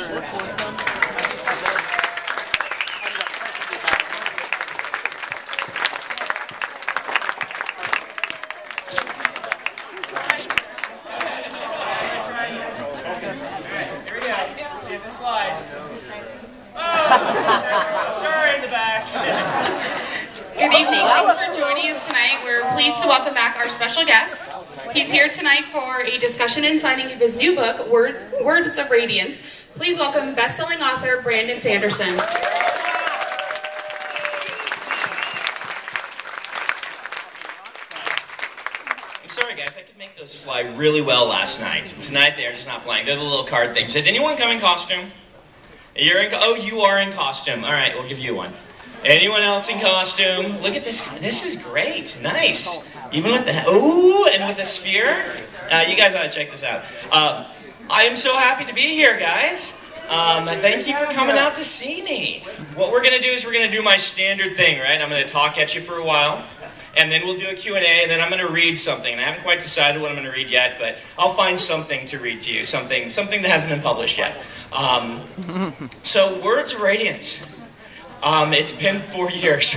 Good evening. Thanks for joining us tonight. We're pleased to welcome back our special guest. He's here tonight for a discussion and signing of his new book, Words of Radiance. Please welcome best-selling author Brandon Sanderson. I'm sorry guys, I could make those fly really well last night. Tonight they're just not flying. They're the little card things. Did anyone come in costume? Oh, you are in costume. All right, we'll give you one. Anyone else in costume? Look at this. This is great. Nice. Even with the, ooh, and with the sphere. You guys ought to check this out. I am so happy to be here, guys. Thank you for coming out to see me. What we're going to do is we're going to do my standard thing, right? I'm going to talk at you for a while, and then we'll do a Q&A, and then I'm going to read something. And I haven't quite decided what I'm going to read yet, but I'll find something to read to you, something that hasn't been published yet. So, Words of Radiance. It's been 4 years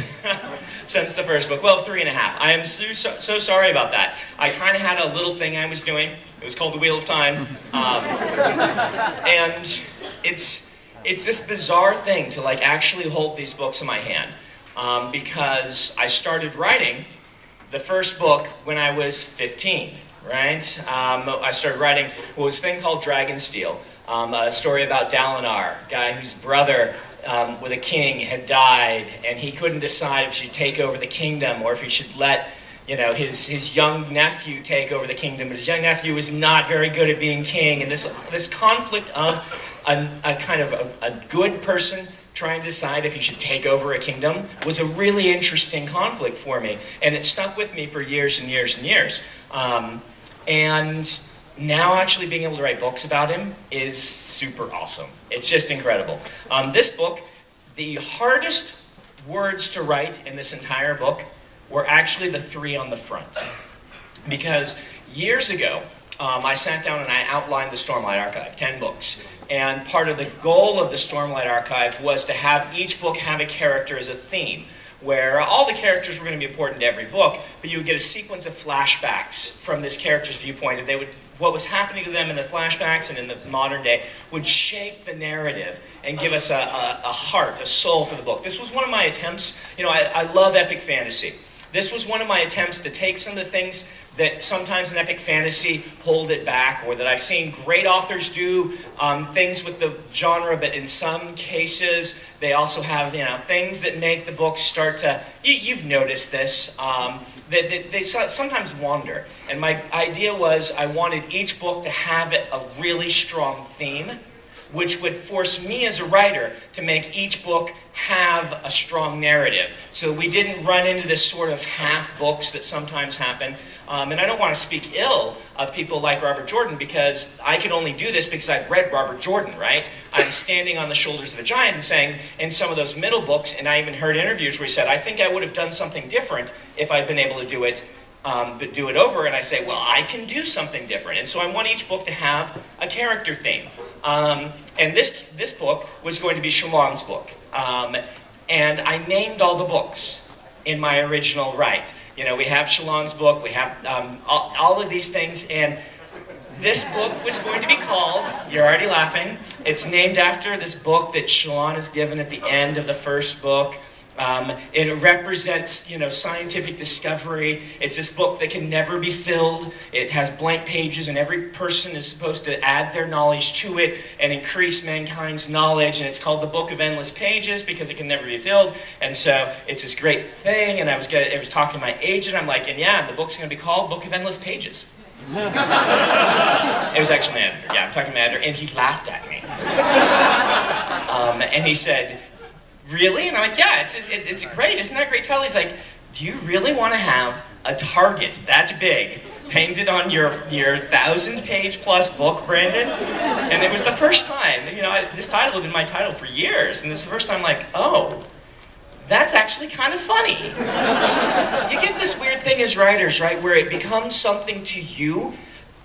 since the first book. Well, 3.5. I am so sorry about that. I kind of had a little thing I was doing. It was called The Wheel of Time. And it's this bizarre thing to like actually hold these books in my hand. Because I started writing the first book when I was 15, right? I started writing what was a thing called Dragonsteel, a story about Dalinar, a guy whose brother with a king had died, and he couldn't decide if he should take over the kingdom or if he should let, you know, his young nephew take over the kingdom. But his young nephew was not very good at being king, and this conflict of a kind of a good person trying to decide if he should take over a kingdom was a really interesting conflict for me, and it stuck with me for years and years and years. And now actually being able to write books about him is super awesome. It's just incredible. This book, the hardest words to write in this entire book were actually the 3 on the front. Because years ago, I sat down and I outlined the Stormlight Archive, 10 books. And part of the goal of the Stormlight Archive was to have each book have a character as a theme, where all the characters were going to be important to every book, but you would get a sequence of flashbacks from this character's viewpoint, and they would, what was happening to them in the flashbacks and in the modern day would shape the narrative and give us a heart, a soul for the book. This was one of my attempts. You know, I love epic fantasy. This was one of my attempts to take some of the things that sometimes in epic fantasy hold it back, or that I've seen great authors do things with the genre, but in some cases they also have, you know, things that make the book start to, you've noticed this, that they sometimes wander. And my idea was I wanted each book to have a really strong theme, which would force me as a writer to make each book have a strong narrative. So we didn't run into this sort of half books that sometimes happen. And I don't want to speak ill of people like Robert Jordan, because I can only do this because I've read Robert Jordan, right? I'm standing on the shoulders of a giant and saying, in some of those middle books, and I even heard interviews where he said, I think I would have done something different if I'd been able to do it, but do it over. And I say, well, I can do something different. And so I want each book to have a character theme. And this book was going to be Shalon's book. And I named all the books in my original write. You know, we have Shalon's book, we have all of these things, and this book was going to be called, you're already laughing, it's named after this book that Shalon is given at the end of the first book. It represents, you know, scientific discovery. It's this book that can never be filled. It has blank pages, and every person is supposed to add their knowledge to it and increase mankind's knowledge. And it's called the Book of Endless Pages because it can never be filled. And so it's this great thing. And I was talking to my agent. I'm like, and yeah, the book's going to be called Book of Endless Pages. It was actually my editor. Yeah, I'm talking to my editor, and he laughed at me. And he said, really? And I'm like, yeah, it's great. Isn't that a great title? He's like, do you really want to have a target that's big painted on your 1,000-page plus book, Brandon? And it was the first time, you know, this title had been my title for years, and this is the first time I'm like, oh, that's actually kind of funny. You get this weird thing as writers, right, where it becomes something to you,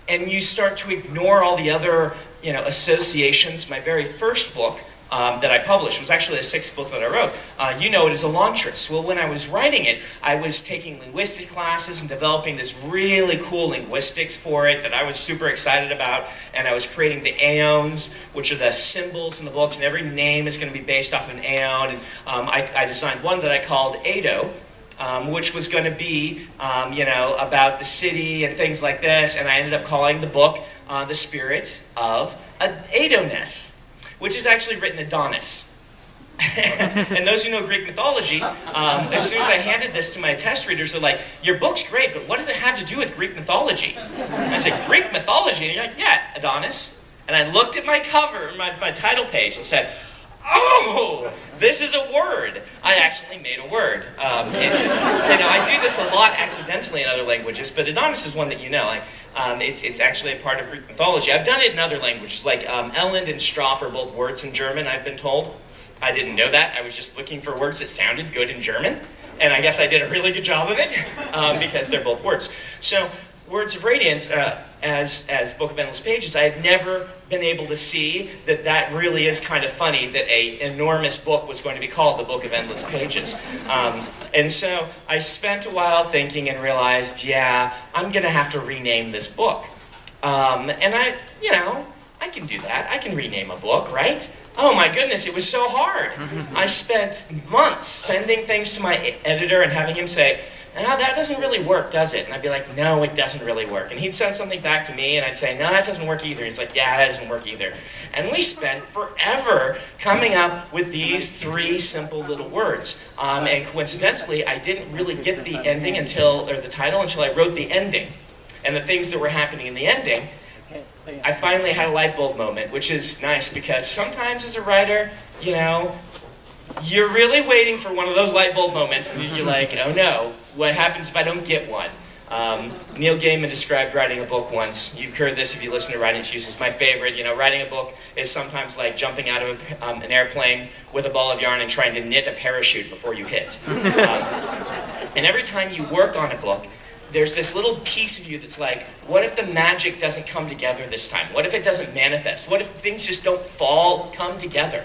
and you start to ignore all the other, associations. My very first book that I published was actually the 6th book that I wrote. You know it as Elantris. Well, when I was writing it, I was taking linguistic classes and developing this really cool linguistics for it that I was super excited about. And I was creating the aeons, which are the symbols in the books, and every name is going to be based off of an aeon. And I designed one that I called Ado, which was going to be, about the city and things like this. And I ended up calling the book The Spirit of Adonis, which is actually written Adonis. And those who know Greek mythology, as soon as I handed this to my test readers, they're like, your book's great, but what does it have to do with Greek mythology? And I said, Greek mythology? And you're like, yeah, Adonis. And I looked at my cover, my title page, and said, oh, this is a word. I accidentally made a word. I do this a lot accidentally in other languages, but Adonis is one that it's actually a part of Greek mythology. I've done it in other languages, like Elend and Stroff are both words in German, I've been told. I didn't know that. I was just looking for words that sounded good in German, and I guess I did a really good job of it, because they're both words. So, Words of Radiance, as Book of Endless Pages, I had never been able to see that really is kind of funny that an enormous book was going to be called the Book of Endless Pages. And so I spent a while thinking and realized, yeah, I'm going to have to rename this book. And I can do that. I can rename a book, right? Oh my goodness, it was so hard. I spent months sending things to my editor and having him say, no, that doesn't really work, does it? And I'd be like, no, it doesn't really work. And he'd send something back to me, and I'd say, no, that doesn't work either. He's like, yeah, that doesn't work either. And we spent forever coming up with these 3 simple little words. And coincidentally, I didn't really get the ending the title until I wrote the ending. And the things that were happening in the ending, I finally had a light bulb moment, which is nice, because sometimes as a writer, you're really waiting for one of those light bulb moments, and you're like, oh no, what happens if I don't get one? Neil Gaiman described writing a book once. You've heard this if you listen to Radiance Use. It's my favorite. Writing a book is sometimes like jumping out of an airplane with a ball of yarn and trying to knit a parachute before you hit. And every time you work on a book, there's this little piece of you that's like, what if the magic doesn't come together this time? What if it doesn't manifest? What if things just don't come together?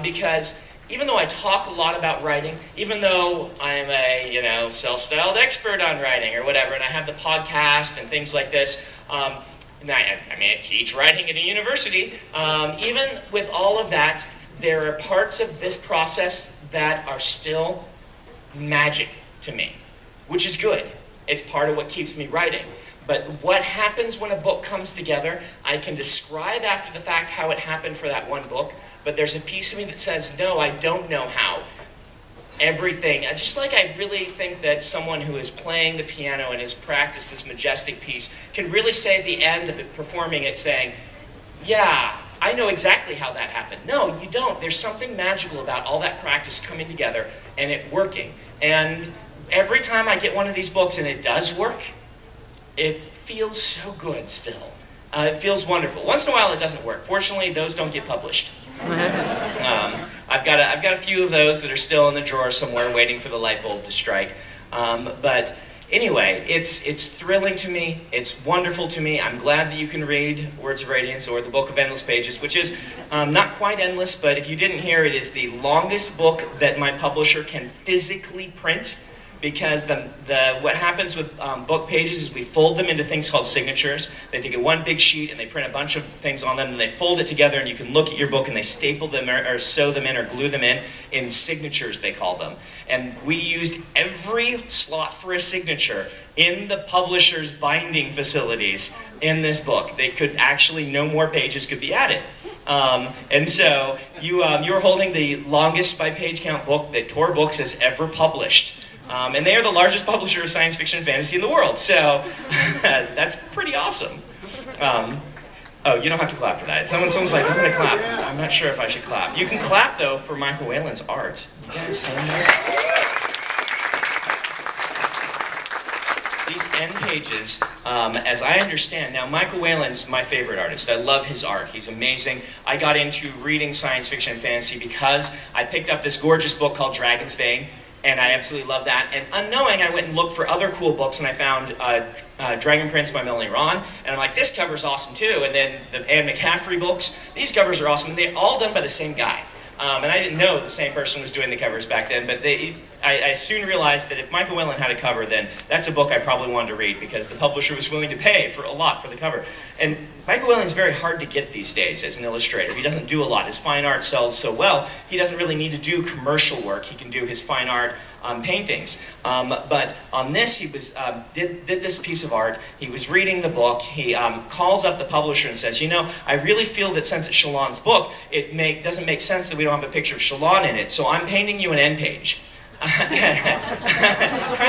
Because even though I talk a lot about writing, even though I'm a self-styled expert on writing or whatever, and I have the podcast and things like this, I teach writing at a university, even with all of that, there are parts of this process that are still magic to me, which is good. It's part of what keeps me writing. But what happens when a book comes together, I can describe after the fact how it happened for that one book, but there's a piece of me that says, no, I don't know how. Everything, just like I really think that someone who is playing the piano and has practiced this majestic piece can really say at the end of it, performing it, saying, yeah, I know exactly how that happened. No, you don't. There's something magical about all that practice coming together and it working. And every time I get one of these books and it does work, it feels so good still. It feels wonderful. Once in a while it doesn't work. Fortunately, those don't get published. I've got a few of those that are still in the drawer somewhere waiting for the light bulb to strike. But anyway, it's thrilling to me. It's wonderful to me. I'm glad that you can read Words of Radiance or the Book of Endless Pages, which is not quite endless, but if you didn't hear, it is the longest book that my publisher can physically print. Because what happens with book pages is we fold them into things called signatures. They take one big sheet and they print a bunch of things on them and they fold it together and you can look at your book and they staple them or sew them in or glue them in signatures, they call them. And we used every slot for a signature in the publisher's binding facilities in this book. They could actually, no more pages could be added. And so you're holding the longest by page count book that Tor Books has ever published. And they are the largest publisher of science fiction and fantasy in the world, so that's pretty awesome. Oh, you don't have to clap for that. Someone's like, I'm going to clap. I'm not sure if I should clap. You can clap, though, for Michael Whalen's art. You guys seen this? These end pages, as I understand, now Michael Whalen's my favorite artist. I love his art. He's amazing. I got into reading science fiction and fantasy because I picked up this gorgeous book called Dragon's Vein. And I absolutely love that. And unknowing, I went and looked for other cool books, and I found Dragon Prince by Melanie Ron. And I'm like, this cover's awesome too. And then the Anne McCaffrey books, these covers are awesome. And they're all done by the same guy. And I didn't know the same person was doing the covers back then, but I soon realized that if Michael Whelan had a cover, then that's a book I probably wanted to read, because the publisher was willing to pay for a lot for the cover. And Michael Whelan is very hard to get these days as an illustrator. He doesn't do a lot. His fine art sells so well, he doesn't really need to do commercial work. He can do his fine art paintings. But on this, he was did this piece of art. He was reading the book. He calls up the publisher and says, you know, I really feel that since it's Shalon's book, it doesn't make sense that we don't have a picture of Shalon in it, so I'm painting you an end page. Kind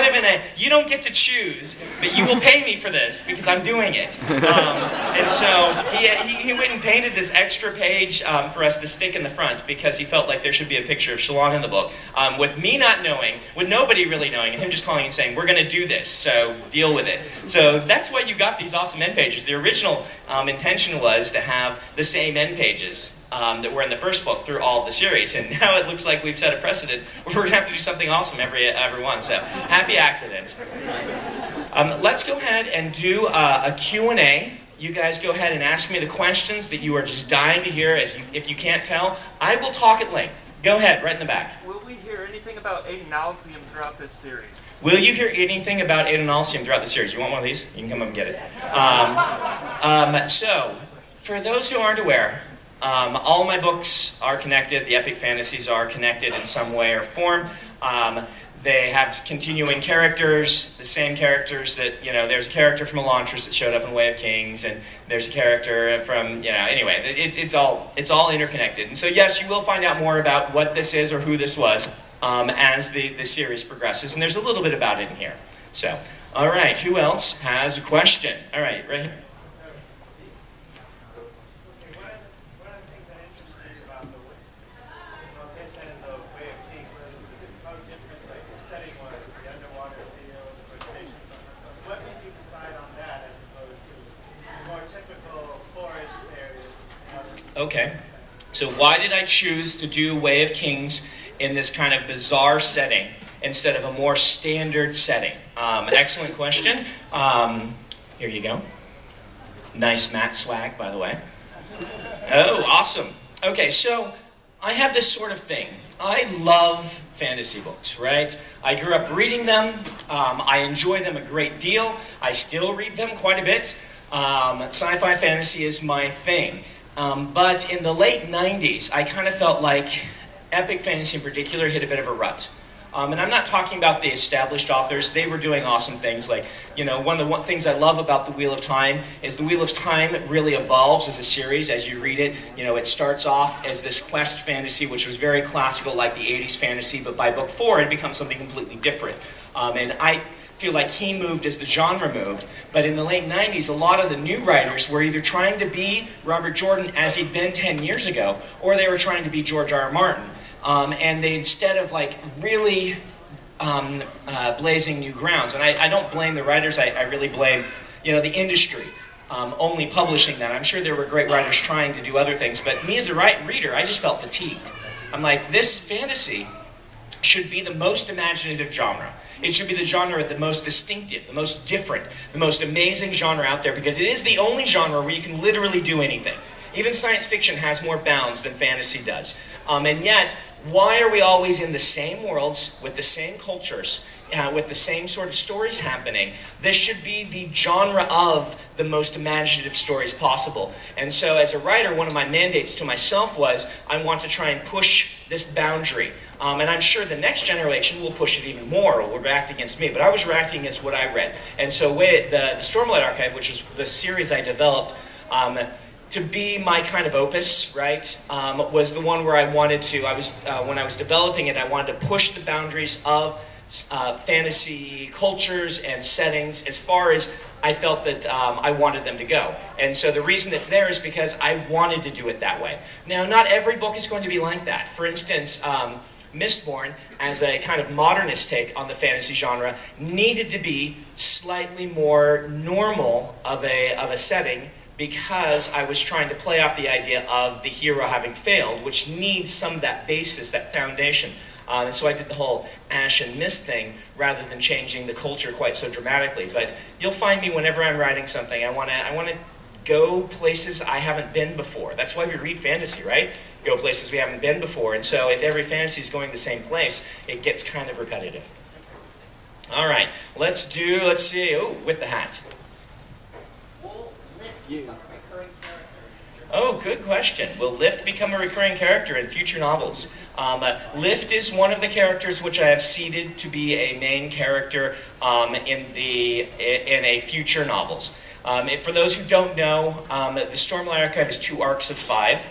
of in a, you don't get to choose, but you will pay me for this because I'm doing it. And so he went and painted this extra page for us to stick in the front, because he felt like there should be a picture of Shalon in the book. With me not knowing, with nobody really knowing, and him just calling and saying, we're going to do this, so deal with it. So that's why you got these awesome end pages. The original intention was to have the same end pages that were in the first book through all of the series, and now it looks like we've set a precedent where we're going to have to do something awesome every one, so happy accident. Let's go ahead and do a Q&A. You guys go ahead and ask me the questions that you are just dying to hear. If you can't tell, I will talk at length. Go ahead, right in the back. Will we hear anything about Adenalcium throughout this series? Will you hear anything about Adenalcium throughout the series? You want one of these? You can come up and get it. So, for those who aren't aware, all my books are connected. The epic fantasies are connected in some way or form. They have continuing characters, the same characters that, you know, there's a character from Elantris that showed up in Way of Kings, and there's a character from, you know, anyway, it's all interconnected. And so yes, you will find out more about what this is or who this was as the series progresses, and there's a little bit about it in here. So, all right, who else has a question? All right, right here. Okay, so why did I choose to do Way of Kings in this kind of bizarre setting instead of a more standard setting? Excellent question. Here you go. Nice matte swag, by the way. Oh, awesome. Okay, so I have this sort of thing. I love fantasy books, right? I grew up reading them. I enjoy them a great deal. I still read them quite a bit. Sci-fi fantasy is my thing. But in the late 90s, I kind of felt like epic fantasy in particular hit a bit of a rut. And I'm not talking about the established authors. They were doing awesome things. Like, you know, one of the things I love about The Wheel of Time is The Wheel of Time really evolves as a series as you read it. You know, it starts off as this quest fantasy, which was very classical, like the 80s fantasy, but by book 4, it becomes something completely different. And I feel like he moved as the genre moved, but in the late 90s, a lot of the new writers were either trying to be Robert Jordan as he'd been 10 years ago, or they were trying to be George R.R. Martin. And they, instead of like really blazing new grounds, and I don't blame the writers, I really blame, you know, the industry only publishing that. I'm sure there were great writers trying to do other things, but me as a reader, I just felt fatigued. I'm like, this fantasy should be the most imaginative genre. It should be the genre the most distinctive, the most different, the most amazing genre out there, because it is the only genre where you can literally do anything. Even science fiction has more bounds than fantasy does. And yet, why are we always in the same worlds, with the same cultures, with the same sort of stories happening? This should be the genre of the most imaginative stories possible. And so as a writer, one of my mandates to myself was, I want to try and push this boundary. And I'm sure the next generation will push it even more, or will react against me. But I was reacting against what I read. And so the Stormlight Archive, which is the series I developed, to be my kind of opus, right, was the one where I wanted to, when I was developing it, I wanted to push the boundaries of fantasy cultures and settings as far as I felt that I wanted them to go. And so the reason it's there is because I wanted to do it that way. Now, not every book is going to be like that. For instance, Mistborn, as a kind of modernist take on the fantasy genre, needed to be slightly more normal of a setting, because I was trying to play off the idea of the hero having failed, which needs some of that basis, that foundation. And so I did the whole ash and mist thing rather than changing the culture quite so dramatically. But you'll find me whenever I'm writing something, I want to go places I haven't been before. That's why we read fantasy, right? Go places we haven't been before. And so if every fantasy is going the same place, it gets kind of repetitive. All right, let's see, oh, with the hat. Will Lift become a recurring character? Oh, good question. Will Lift become a recurring character in future novels? Lift is one of the characters which I have seeded to be a main character in a future novels. For those who don't know, the Stormlight Archive is 2 arcs of 5.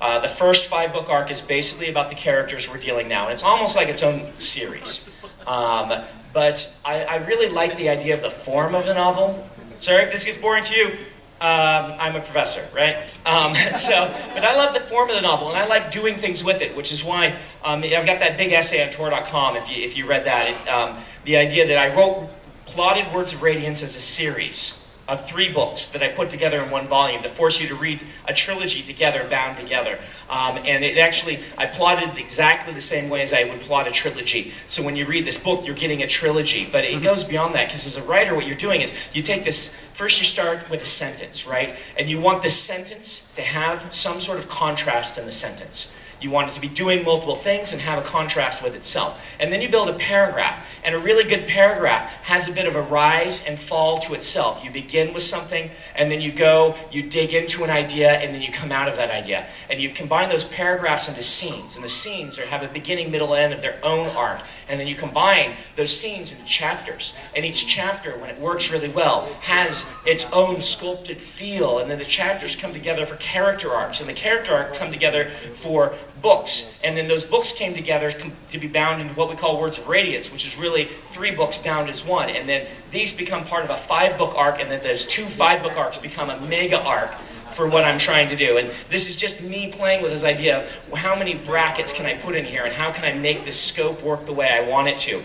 The first 5-book arc is basically about the characters we're dealing now, and it's almost like its own series. But I really like the idea of the form of the novel. Sorry if this gets boring to you. I'm a professor, right? But I love the form of the novel, and I like doing things with it, which is why I've got that big essay on Tor.com, if you read that. The idea that I plotted Words of Radiance as a series of 3 books that I put together in 1 volume to force you to read a trilogy together, bound together. And it actually, I plotted it exactly the same way as I would plot a trilogy. So when you read this book, you're getting a trilogy. But it goes beyond that, because as a writer, what you're doing is you take this, first you start with a sentence, right? And you want the sentence to have some sort of contrast in the sentence. You want it to be doing multiple things and have a contrast with itself. And then you build a paragraph. And a really good paragraph has a bit of a rise and fall to itself. You begin with something, and then you dig into an idea, and then you come out of that idea. And you combine those paragraphs into scenes. And the scenes have a beginning, middle, end of their own arc. And then you combine those scenes into chapters. And each chapter, when it works really well, has its own sculpted feel. And then the chapters come together for character arcs. And the character arcs come together for books. And then those books came together to be bound into what we call Words of Radiance, which is really 3 books bound as 1. And then these become part of a 5-book arc, and then those 2 5-book arcs become a mega arc for what I'm trying to do. And this is just me playing with this idea of how many brackets can I put in here, and how can I make this scope work the way I want it to.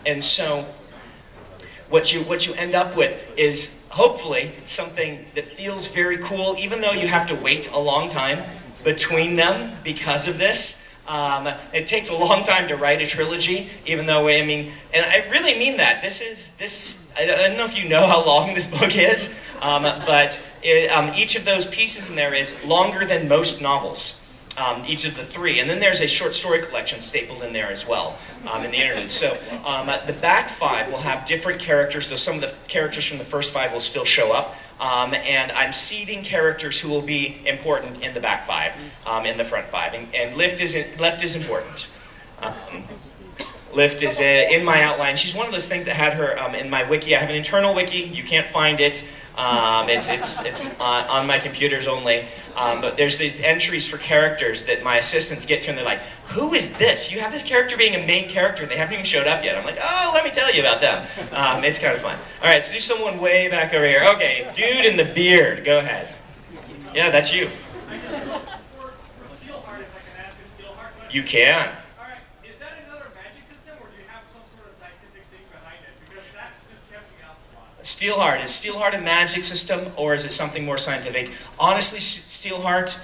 And so what you end up with is hopefully something that feels very cool, even though you have to wait a long time between them because of this. It takes a long time to write a trilogy, even though, I mean, and I really mean that. I don't know if you know how long this book is, but each of those pieces in there is longer than most novels. Each of the 3. And then there's a short story collection stapled in there as well, in the interlude. So the back 5 will have different characters, though some of the characters from the first 5 will still show up. And I'm seeding characters who will be important in the back 5, in the front 5. And Lift is important. Lift is in my outline. She's one of those things that had her in my wiki. I have an internal wiki. You can't find it. It's on my computers only. But there's these entries for characters that my assistants get to, and they're like, who is this? You have this character being a main character, and they haven't even showed up yet. I'm like, oh, let me tell you about them. It's kind of fun. All right, so do someone way back over here. Okay, dude in the beard. Go ahead. Yeah, that's you. You can. Steelheart. Is Steelheart a magic system, or is it something more scientific? Honestly, Steelheart,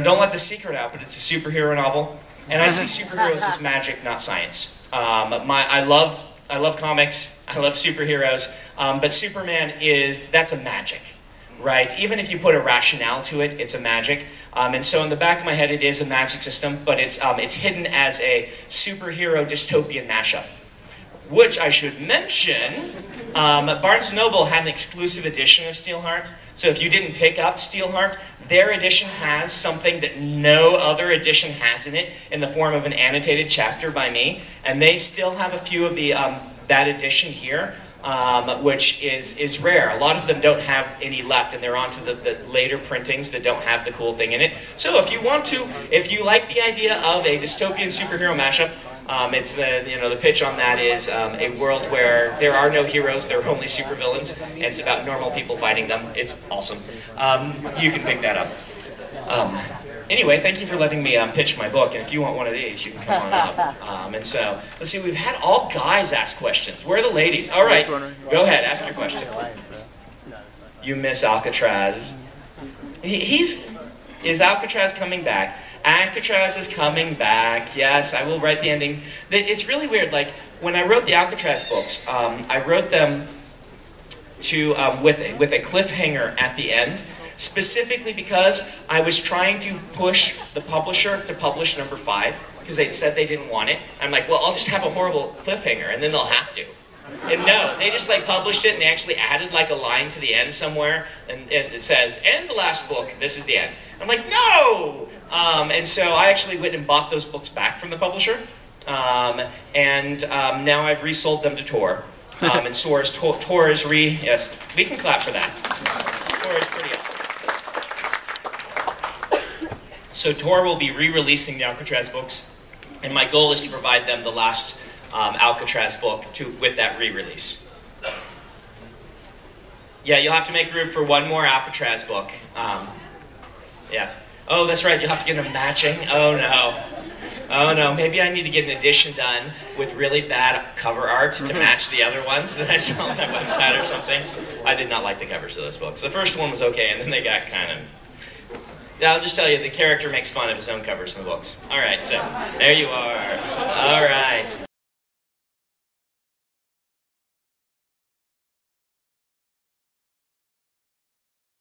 don't let the secret out, but it's a superhero novel. And I see superheroes as magic, not science. I love comics, I love superheroes, but Superman that's a magic, right? Even if you put a rationale to it, it's a magic. And so in the back of my head, it is a magic system, but it's hidden as a superhero dystopian mashup. Which I should mention, Barnes & Noble had an exclusive edition of Steelheart. So if you didn't pick up Steelheart, their edition has something that no other edition has in it, in the form of an annotated chapter by me. And they still have a few of that edition here, which is rare. A lot of them don't have any left, and they're onto the later printings that don't have the cool thing in it. So if you like the idea of a dystopian superhero mashup, it's the pitch on that is a world where there are no heroes, there are only supervillains, and it's about normal people fighting them. It's awesome. You can pick that up. Anyway, thank you for letting me pitch my book, and if you want one of these, you can come on up. And so, let's see, we've had all guys ask questions. Where are the ladies? All right, go ahead, ask your question. You miss Alcatraz. Is Alcatraz coming back? Alcatraz is coming back. Yes, I will write the ending. It's really weird. Like, when I wrote the Alcatraz books, I wrote them with a cliffhanger at the end, specifically because I was trying to push the publisher to publish number 5, because they said they didn't want it. I'm like, well, I'll just have a horrible cliffhanger, and then they'll have to. And no, they just like published it, and they actually added like a line to the end somewhere, and it says, "End the last book, this is the end." I'm like, no! And so I actually went and bought those books back from the publisher, and now I've resold them to Tor. And Tor is yes, we can clap for that. Tor is pretty awesome. So Tor will be re-releasing the Alcatraz books, and my goal is to provide them the last Alcatraz book with that re-release. Yeah, you'll have to make room for one more Alcatraz book. Yes. Oh, that's right, you'll have to get them matching. Oh no. Oh no, maybe I need to get an edition done with really bad cover art to match the other ones that I saw on my website or something. I did not like the covers of those books. The first one was okay, and then they got kind of... Yeah, I'll just tell you, the character makes fun of his own covers in the books. All right, so there you are. All right.